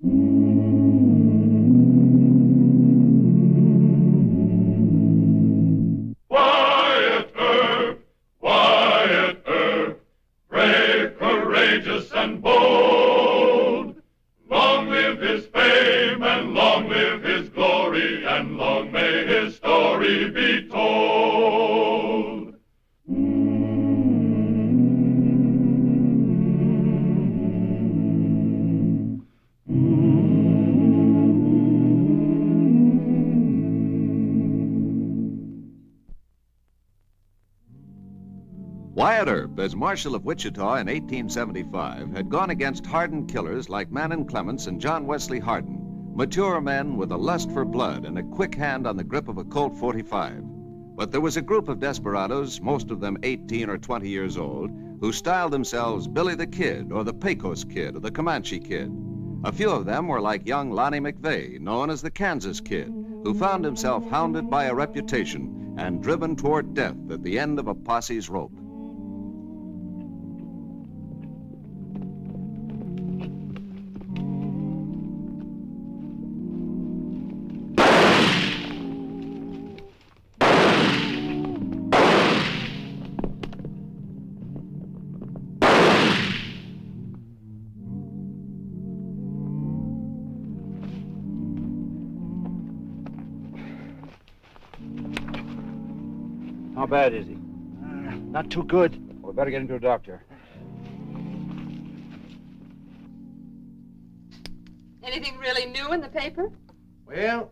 Wyatt Earp, brave, courageous, and bold. Long live his fame, and long live his glory, and long may his story be told. Wyatt Earp, as Marshal of Wichita in 1875, had gone against hardened killers like Manon Clements and John Wesley Hardin, mature men with a lust for blood and a quick hand on the grip of a Colt 45. But there was a group of desperados, most of them 18 or 20 years old, who styled themselves Billy the Kid or the Pecos Kid or the Comanche Kid. A few of them were like young Lonnie McVeigh, known as the Kansas Kid, who found himself hounded by a reputation and driven toward death at the end of a posse's rope. How bad is he? Not too good. Well, we better get him to a doctor. Anything really new in the paper? Well,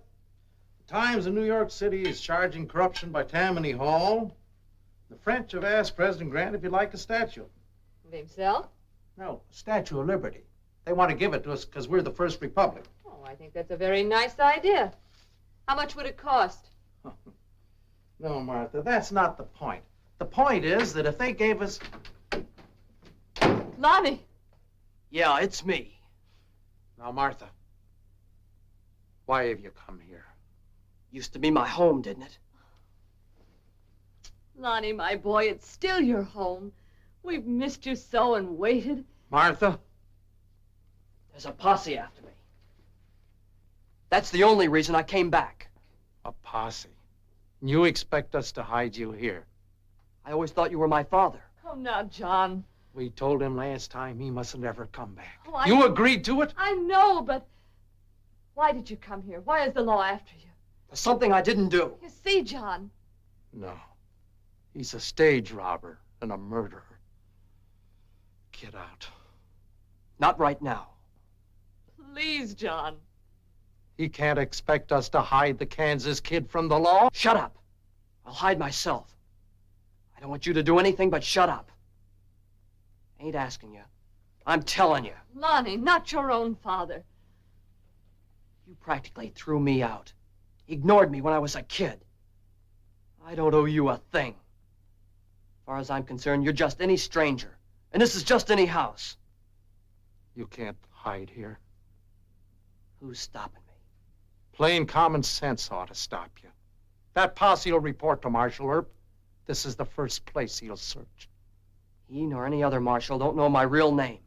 the Times in New York City is charging corruption by Tammany Hall. The French have asked President Grant if he'd like a statue. Himself? No, a Statue of Liberty. They want to give it to us because we're the first republic. Oh, I think that's a very nice idea. How much would it cost? No, Martha, that's not the point. The point is that if they gave us... Lonnie! Yeah, it's me. Now, Martha, why have you come here? Used to be my home, didn't it? Lonnie, my boy, it's still your home. We've missed you so and waited. Martha? There's a posse after me. That's the only reason I came back. A posse? You expect us to hide you here? I always thought you were my father. Oh, now, John. We told him last time he mustn't ever come back. Oh, You agreed to it? I know, but why did you come here? Why is the law after you? There's something I didn't do. You see, John. No. He's a stage robber and a murderer. Get out. Not right now. Please, John. He can't expect us to hide the Kansas Kid from the law. Shut up. I'll hide myself. I don't want you to do anything but shut up. Ain't asking you. I'm telling you. Lonnie, not your own father. You practically threw me out. Ignored me when I was a kid. I don't owe you a thing. As far as I'm concerned, you're just any stranger. And this is just any house. You can't hide here. Who's stopping me? Plain common sense ought to stop you. That posse will report to Marshal Earp. This is the first place he'll search. He nor any other marshal don't know my real name.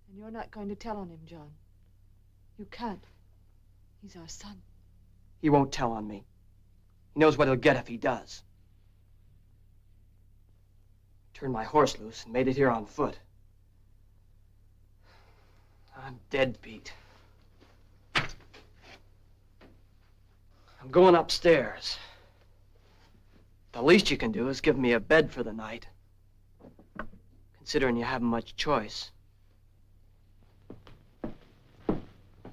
And you're not going to tell on him, John. You can't. He's our son. He won't tell on me. He knows what he'll get if he does. Turned my horse loose and made it here on foot. I'm dead beat. I'm going upstairs. The least you can do is give me a bed for the night. Considering you haven't much choice.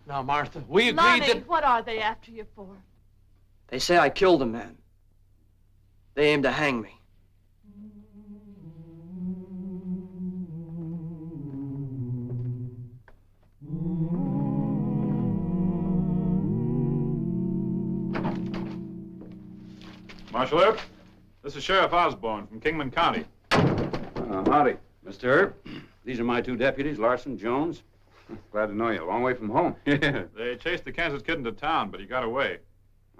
Now, Martha, we agreed Lonnie, that... what are they after you for? They say I killed a man. They aim to hang me. Marshal Earp, this is Sheriff Osborne from Kingman County. Howdy, Mr. Earp. These are my two deputies, Larson, Jones. Glad to know you. A long way from home. Yeah. They chased the Kansas Kid into town, but he got away.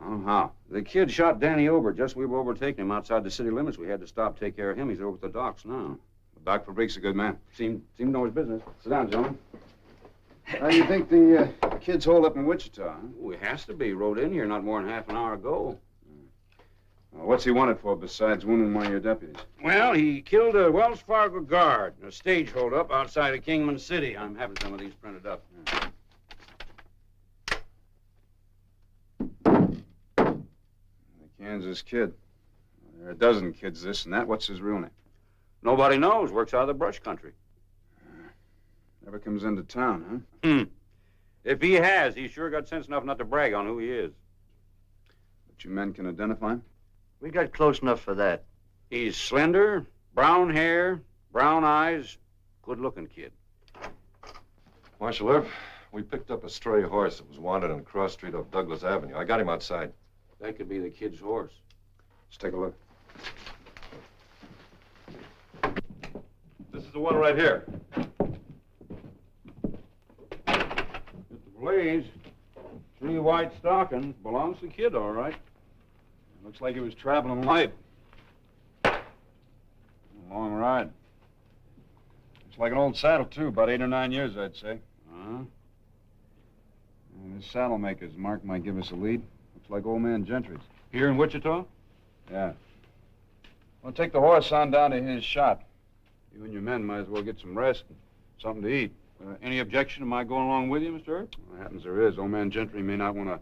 Oh, how? The kid shot Danny Ober just as we were overtaking him outside the city limits. We had to stop, take care of him. He's over at the docks now. Doc Fabric's a good man. Seemed to know his business. Sit down, gentlemen. How do you think the kids hold up in Wichita? Huh? Oh, he has to be. Rode in here not more than half an hour ago. What's he wanted for besides wounding one of your deputies? Well, he killed a Wells Fargo guard in a stage holdup outside of Kingman City. I'm having some of these printed up. The Kansas Kid. There are a dozen kids this and that. What's his real name? Nobody knows. Works out of the brush country. Never comes into town, huh? If he has, he's sure got sense enough not to brag on who he is. But you men can identify him? We got close enough for that. He's slender, brown hair, brown eyes, good-looking kid. Marshal Earp, we picked up a stray horse that was wanted on Cross Street off Douglas Avenue. I got him outside. That could be the kid's horse. Let's take a look. This is the one right here. With the blaze, 3 white stockings. Belongs to the kid, all right. Looks like he was traveling light. A long ride. It's like an old saddle, too. About 8 or 9 years, I'd say. Uh-huh. And this saddle maker's mark might give us a lead. Looks like old man Gentry's. Here in Wichita? Yeah. Well, take the horse on down to his shop. You and your men might as well get some rest and something to eat. Any objection to my going along with you, Mr. Earp? Well, happens there is. Old man Gentry may not want to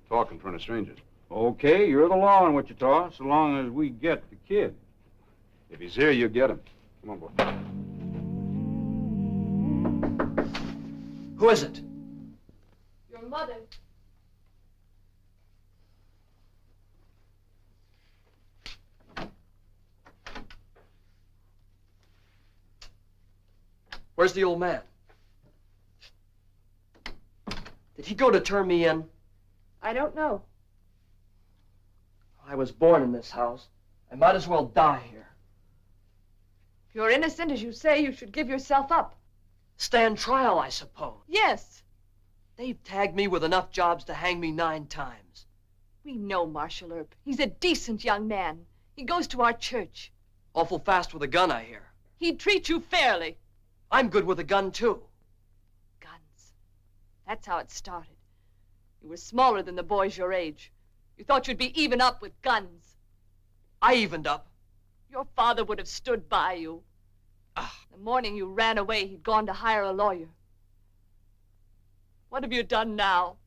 talk in front of strangers. Okay, you're the law in Wichita, so long as we get the kid. If he's here, you get him. Come on, boy. Who is it? Your mother. Where's the old man? Did he go to turn me in? I don't know. I was born in this house. I might as well die here. If you're innocent, as you say, you should give yourself up. Stand trial, I suppose. Yes. They've tagged me with enough jobs to hang me 9 times. We know Marshal Earp. He's a decent young man. He goes to our church. Awful fast with a gun, I hear. He'd treat you fairly. I'm good with a gun, too. Guns. That's how it started. You were smaller than the boys your age. You thought you'd be even up with guns. I evened up. Your father would have stood by you. The morning you ran away, he'd gone to hire a lawyer. What have you done now?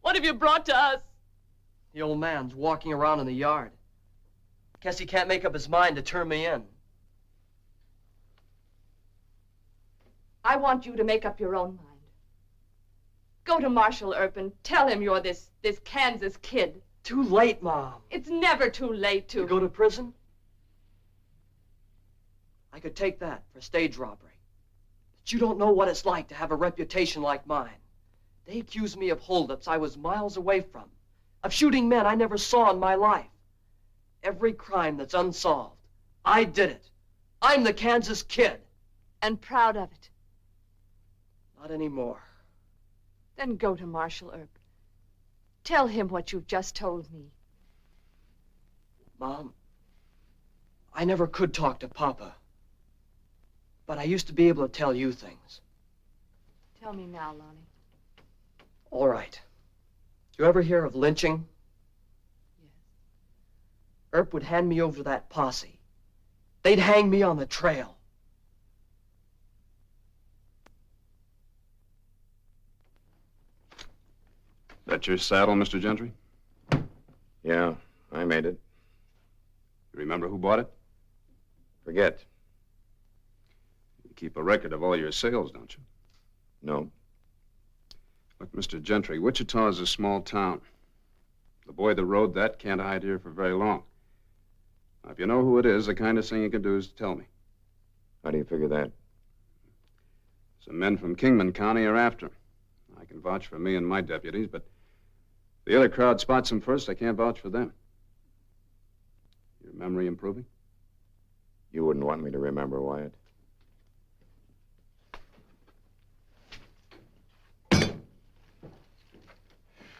What have you brought to us? The old man's walking around in the yard. Guess he can't make up his mind to turn me in. I want you to make up your own mind. Go to Marshal Earp and tell him you're this Kansas kid. Too late, Mom. It's never too late to... To go to prison? I could take that for stage robbery. But you don't know what it's like to have a reputation like mine. They accuse me of holdups I was miles away from, of shooting men I never saw in my life. Every crime that's unsolved, I did it. I'm the Kansas Kid. And proud of it. Not anymore. Then go to Marshal Earp. Tell him what you've just told me. Mom, I never could talk to Papa. But I used to be able to tell you things. Tell me now, Lonnie. All right. You ever hear of lynching? Yes. Earp would hand me over to that posse. They'd hang me on the trail. That your saddle, Mr. Gentry? Yeah, I made it. You remember who bought it? Forget. You keep a record of all your sales, don't you? No. Look, Mr. Gentry, Wichita is a small town. The boy that rode that can't hide here for very long. Now, if you know who it is, the kindest thing you can do is to tell me. How do you figure that? Some men from Kingman County are after him. I can vouch for me and my deputies, but if the other crowd spots him first, I can't vouch for them. Your memory improving? You wouldn't want me to remember, Wyatt.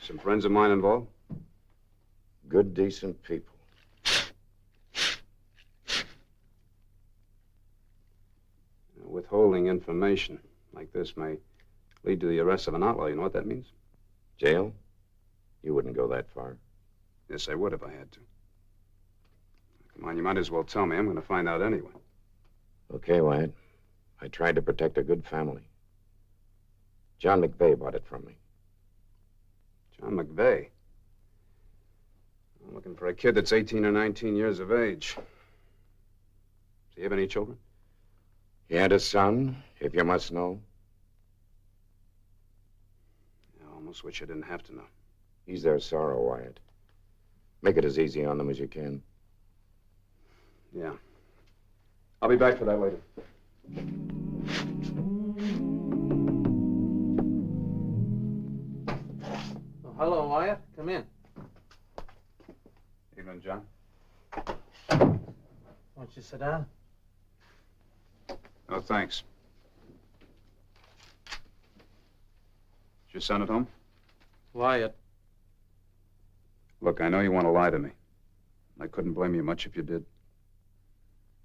Some friends of mine involved? Good, decent people. Withholding information. like this may lead to the arrest of an outlaw. You know what that means? Jail? You wouldn't go that far. Yes, I would if I had to. Come on, you might as well tell me. I'm going to find out anyway. Okay, Wyatt. I tried to protect a good family. John McVeigh bought it from me. John McVeigh? I'm looking for a kid that's 18 or 19 years of age. Does he have any children? He had a son, if you must know. I almost wish I didn't have to know. He's their sorrow, Wyatt. Make it as easy on them as you can. Yeah. I'll be back for that later. Oh, hello, Wyatt. Come in. Evening, John. Won't you sit down? Oh, thanks. Is your son at home? Wyatt. Look, I know you want to lie to me. I couldn't blame you much if you did.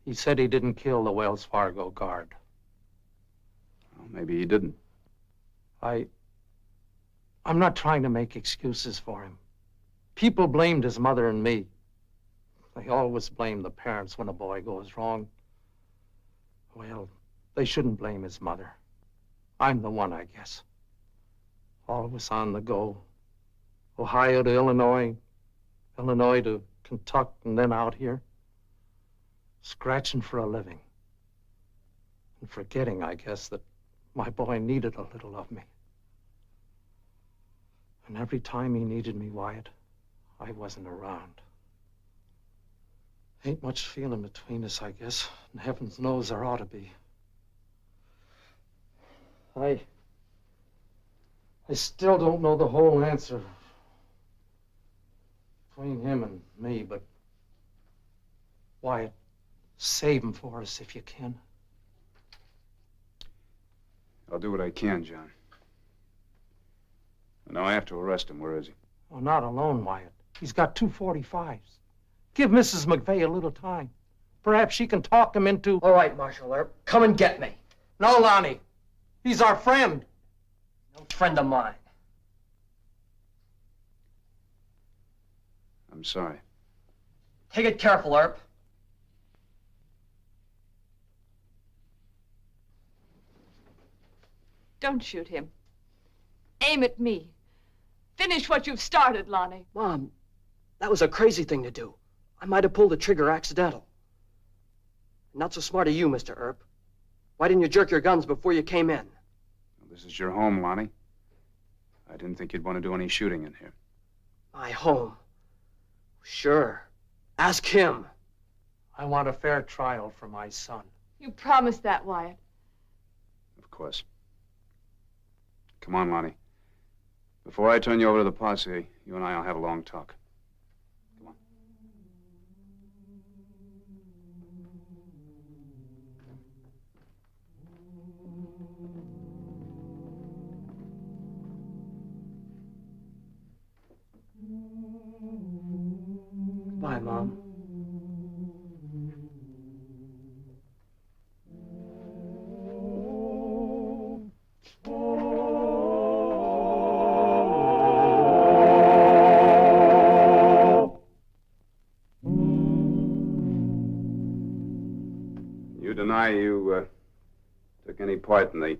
He said he didn't kill the Wells Fargo guard. Well, maybe he didn't. I'm not trying to make excuses for him. People blamed his mother and me. They always blame the parents when a boy goes wrong. Well, they shouldn't blame his mother. I'm the one, I guess. Always on the go. Ohio to Illinois, Illinois to Kentucky, and then out here. Scratching for a living. And forgetting, I guess, that my boy needed a little of me. And every time he needed me, Wyatt, I wasn't around. Ain't much feeling between us, I guess. And heavens knows there ought to be. I still don't know the whole answer between him and me, but Wyatt, save him for us if you can. I'll do what I can, John. Now I have to arrest him. Where is he? Oh, not alone, Wyatt. He's got 2 45s. Give Mrs. McVeigh a little time. Perhaps she can talk him into... All right, Marshal Earp. Come and get me. No, Lonnie. He's our friend. No friend of mine. I'm sorry. Take it careful, Earp. Don't shoot him. Aim at me. Finish what you've started, Lonnie. Mom, that was a crazy thing to do. I might have pulled the trigger accidental. Not so smart of you, Mr. Earp. Why didn't you jerk your guns before you came in? Well, this is your home, Lonnie. I didn't think you'd want to do any shooting in here. My home. Sure. Ask him. I want a fair trial for my son. You promised that, Wyatt. Of course. Come on, Lonnie. Before I turn you over to the posse, you and I will have a long talk. Come on. Goodbye, Mom. You deny you took any part in the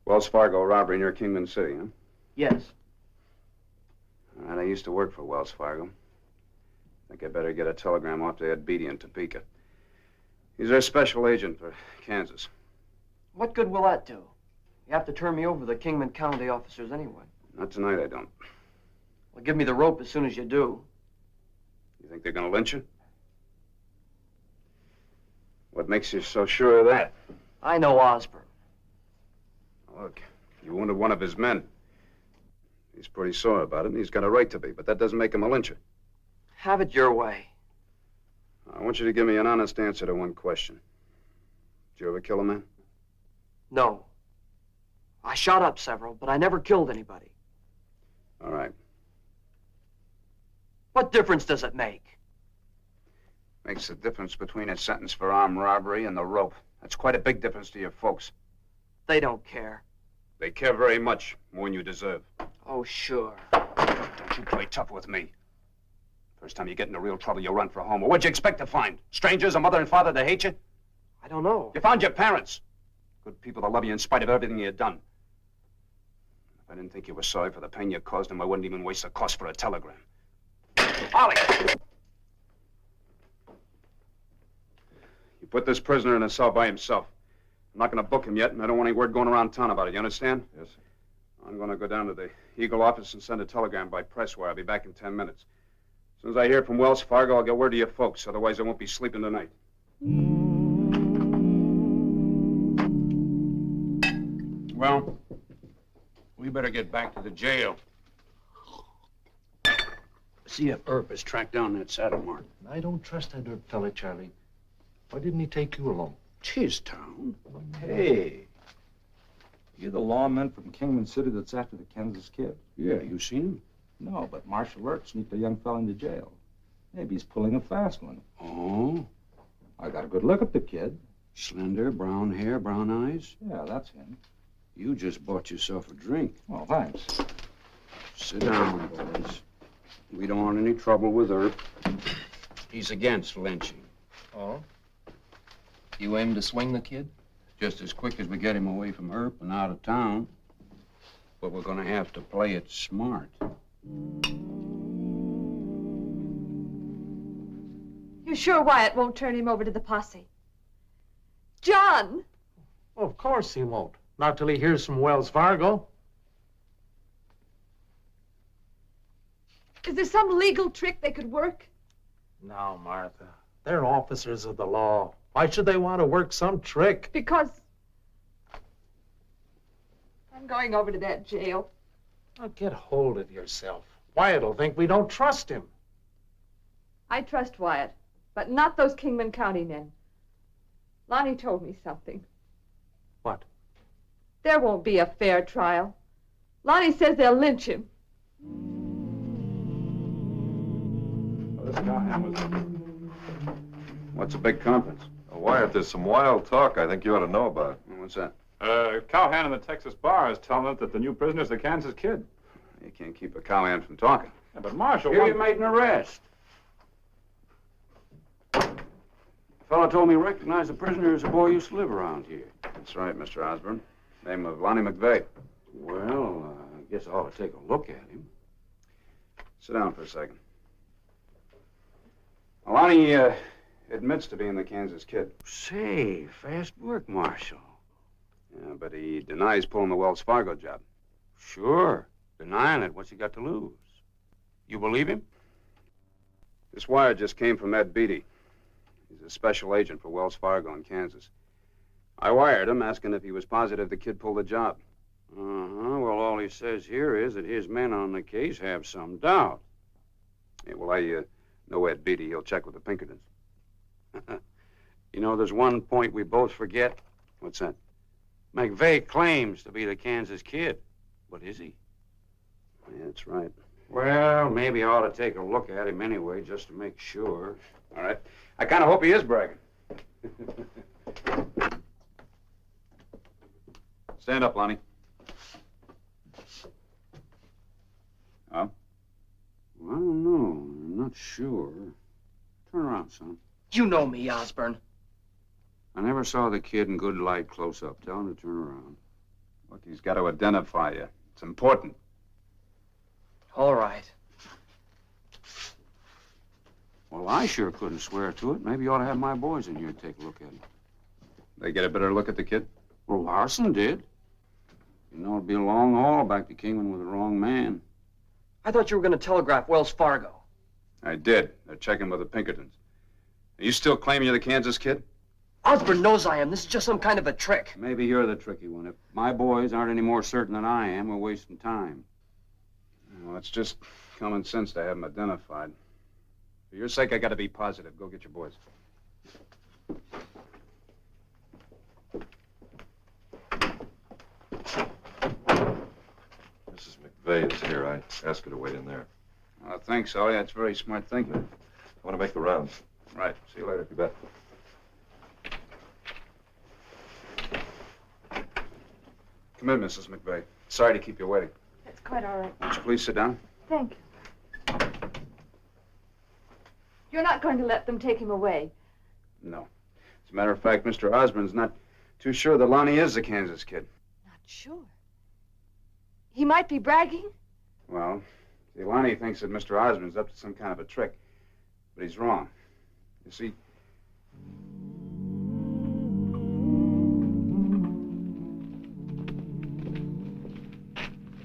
Wells Fargo robbery near Kingman City, huh? Yes. All right, I used to work for Wells Fargo. Think I better get a telegram off to Ed Beatty in Topeka. He's our special agent for Kansas. What good will that do? You have to turn me over to the Kingman County officers anyway. Not tonight, I don't. Well, give me the rope as soon as you do. You think they're gonna lynch you? What makes you so sure of that? I know Osborne. Look, you wounded one of his men. He's pretty sore about it, and he's got a right to be, but that doesn't make him a lyncher. Have it your way. I want you to give me an honest answer to one question. Did you ever kill a man? No. I shot up several, but I never killed anybody. All right. What difference does it make? Makes the difference between a sentence for armed robbery and the rope. That's quite a big difference to your folks. They don't care. They care very much, more than you deserve. Oh, sure. Don't you play tough with me. First time you get into real trouble, you run for home. Well, what'd you expect to find? Strangers, a mother and father that hate you? I don't know. You found your parents. Good people that love you in spite of everything you've done. If I didn't think you were sorry for the pain you caused them, I wouldn't even waste the cost for a telegram. Ollie! You put this prisoner in a cell by himself. I'm not going to book him yet, and I don't want any word going around town about it. You understand? Yes, sir. I'm going to go down to the Eagle office and send a telegram by press wire. I'll be back in 10 minutes. As soon as I hear from Wells Fargo, I'll get word to your folks. Otherwise, I won't be sleeping tonight. Well, we better get back to the jail. See if Earp has tracked down that saddle mark. I don't trust that Earp fella, Charlie. Why didn't he take you along? It's his town. Hey, you're the lawman from Kingman City that's after the Kansas kid. Yeah, you seen him? No, but Marshal Earp sneaked a young fella into jail. Maybe he's pulling a fast one. Oh? I got a good look at the kid. Slender, brown hair, brown eyes? Yeah, that's him. You just bought yourself a drink. Oh, thanks. Sit down, boys. We don't want any trouble with Earp. He's against lynching. Oh? You aim to swing the kid? Just as quick as we get him away from Earp and out of town. But we're gonna have to play it smart. You sure Wyatt won't turn him over to the posse? John! Well, of course he won't. Not till he hears from Wells Fargo. Is there some legal trick they could work? No, Martha. They're officers of the law. Why should they want to work some trick? Because I'm going over to that jail. Now get hold of yourself. Wyatt'll think we don't trust him. I trust Wyatt, but not those Kingman County men. Lonnie told me something. What? There won't be a fair trial. Lonnie says they'll lynch him. What's a big conference? Oh, Wyatt, there's some wild talk I think you ought to know about. What's that? Cowhand in the Texas bar is telling us that the new prisoner's the Kansas kid. You can't keep a cowhand from talking. Yeah, but Marshal, Here you made an arrest. The fellow told me he recognized the prisoner as a boy who used to live around here. That's right, Mr. Osborne. Name of Lonnie McVeigh. Well, I guess I ought to take a look at him. Sit down for a second. Well, Lonnie admits to being the Kansas kid. Say, fast work, Marshal. Yeah, but he denies pulling the Wells Fargo job. Sure. Denying it, what's he got to lose? You believe him? This wire just came from Ed Beatty. He's a special agent for Wells Fargo in Kansas. I wired him asking if he was positive the kid pulled the job. Uh-huh. Well, all he says here is that his men on the case have some doubt. Yeah, well, I know Ed Beatty. He'll check with the Pinkertons. You know, there's one point we both forget. What's that? McVeigh claims to be the Kansas kid. But is he? Yeah, that's right. Well, maybe I ought to take a look at him anyway, just to make sure. All right. I kind of hope he is bragging. Stand up, Lonnie. Oh? Well, I don't know. I'm not sure. Turn around, son. You know me, Osborne. I never saw the kid in good light close up. Tell him to turn around. Look, he's got to identify you. It's important. All right. Well, I sure couldn't swear to it. Maybe you ought to have my boys in here to take a look at him. They get a better look at the kid? Well, Larson did. You know, it'd be a long haul back to Kingman with the wrong man. I thought you were going to telegraph Wells Fargo. I did. They're checking with the Pinkertons. Are you still claiming you're the Kansas kid? Osborne knows I am. This is just some kind of a trick. Maybe you're the tricky one. If my boys aren't any more certain than I am, we're wasting time. Well, it's just common sense to have them identified. For your sake, I got to be positive. Go get your boys. Mrs. McVeigh is here. I asked her to wait in there. I think so. Yeah, it's very smart thinking. I want to make the rounds. Right. See you later. You bet. Come in, Mrs. McVeigh. Sorry to keep you waiting. That's quite all right. Would you please sit down? Thank you. You're not going to let them take him away. No. As a matter of fact, Mr. Osborne's not too sure that Lonnie is the Kansas kid. Not sure. He might be bragging. Well, see, Lonnie thinks that Mr. Osborne's up to some kind of a trick. But he's wrong. You see,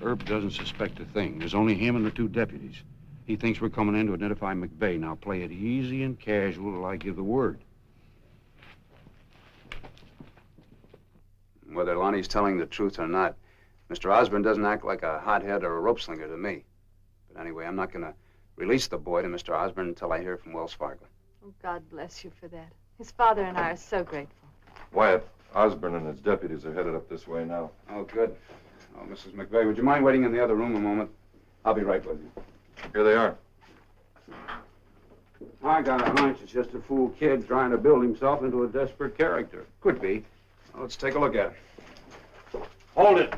Earp doesn't suspect a thing. There's only him and the 2 deputies. He thinks we're coming in to identify McVeigh. Now play it easy and casual till I give the word. whether Lonnie's telling the truth or not, Mr. Osborne doesn't act like a hothead or a rope slinger to me. But anyway, I'm not going to release the boy to Mr. Osborne until I hear from Wells Fargo. Oh, God bless you for that. His father and I are so grateful. Wyatt, Osborne and his deputies are headed up this way now. Oh, good. Oh, Mrs. McVeigh, would you mind waiting in the other room a moment? I'll be right with you. Here they are. I got a hunch it's just a fool kid trying to build himself into a desperate character. Could be. Well, let's take a look at it. Hold it.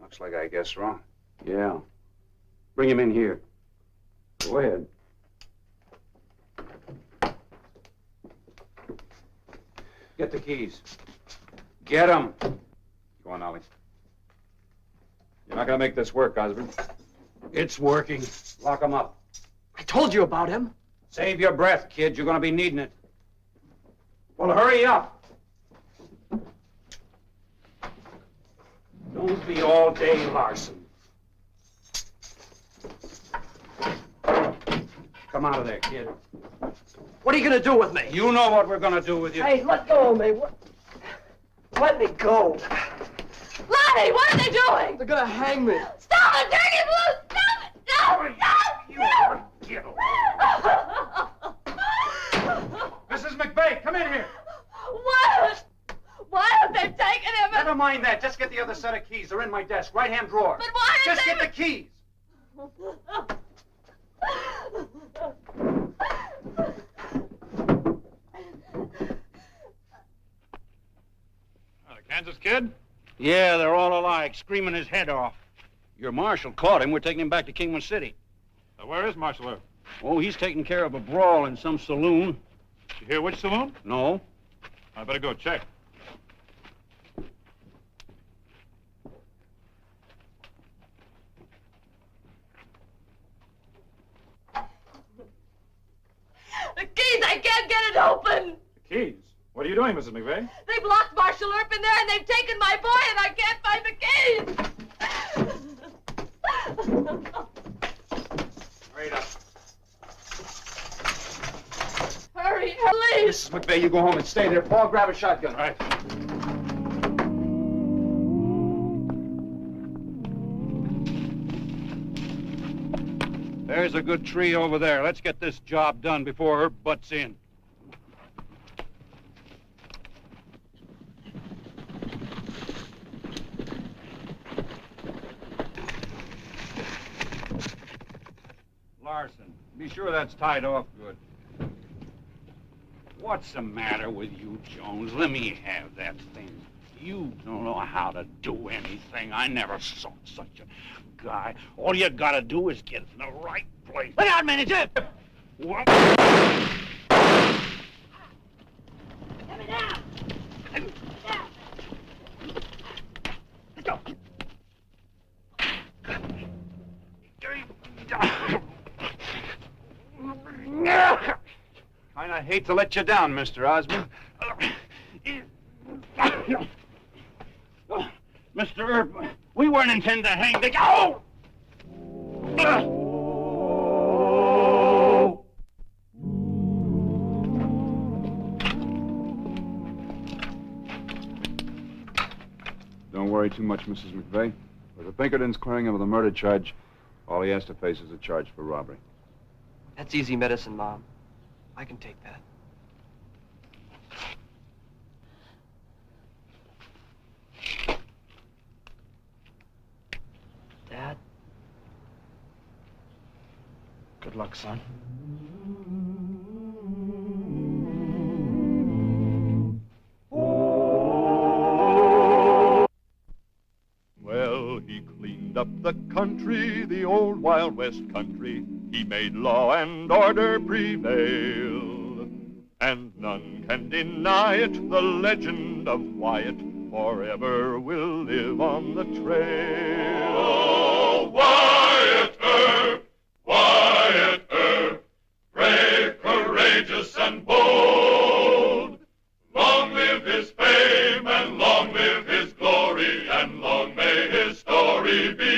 Looks like I guessed wrong. Yeah. Bring him in here. Go ahead. Get the keys. Get them. Go on, Ollie. You're not going to make this work, Osborne. It's working. Lock him up. I told you about him. Save your breath, kid. You're going to be needing it. Well, hurry up. Don't be all day Larson. Come out of there, kid. What are you going to do with me? You know what we're going to do with you. Hey, let go of me. Let me go. Lonnie, what are they doing? They're going to hang me. Stop it! Turn him loose! Stop it! Stop! You Stop! Mrs. McVeigh, come in here. What? Why have they taken him? Never mind that. Just get the other set of keys. They're in my desk, right-hand drawer. But why have Just they... get the keys. Kansas kid? Yeah, they're all alike, screaming his head off. Your marshal caught him. We're taking him back to Kingman City. Where is Marshal Earp? Oh, he's taking care of a brawl in some saloon. You hear which saloon? No. I better go check. The keys! I can't get it open! The keys? What are you doing, Mrs. McVeigh? They've locked Marshal Earp in there and they've taken my boy and I can't find the keys! Straight up. Hurry, please! Mrs. McVeigh, you go home and stay there. Paul, grab a shotgun. All right. There's a good tree over there. Let's get this job done before Earp butts in. Larson, be sure that's tied off good. What's the matter with you, Jones? Let me have that thing. You don't know how to do anything. I never saw such a guy. All you gotta do is get in the right place. Look out, manager! What? Coming down! Let's go. Kinda hate to let you down, Mr. Osborne. Mr. Earp, we weren't intending to hang the... Oh! Don't worry too much, Mrs. McVeigh. With the Pinkertons clearing him of the murder charge, all he has to face is a charge for robbery. That's easy medicine, Mom. I can take that. Dad? Good luck, son. Oh! up the country, the old Wild West country. He made law and order prevail, and none can deny it. The legend of Wyatt forever will live on the trail. Oh, Wyatt Earp, Wyatt Earp, brave, courageous, and bold. Long live his fame, and long live his glory, and long may his story be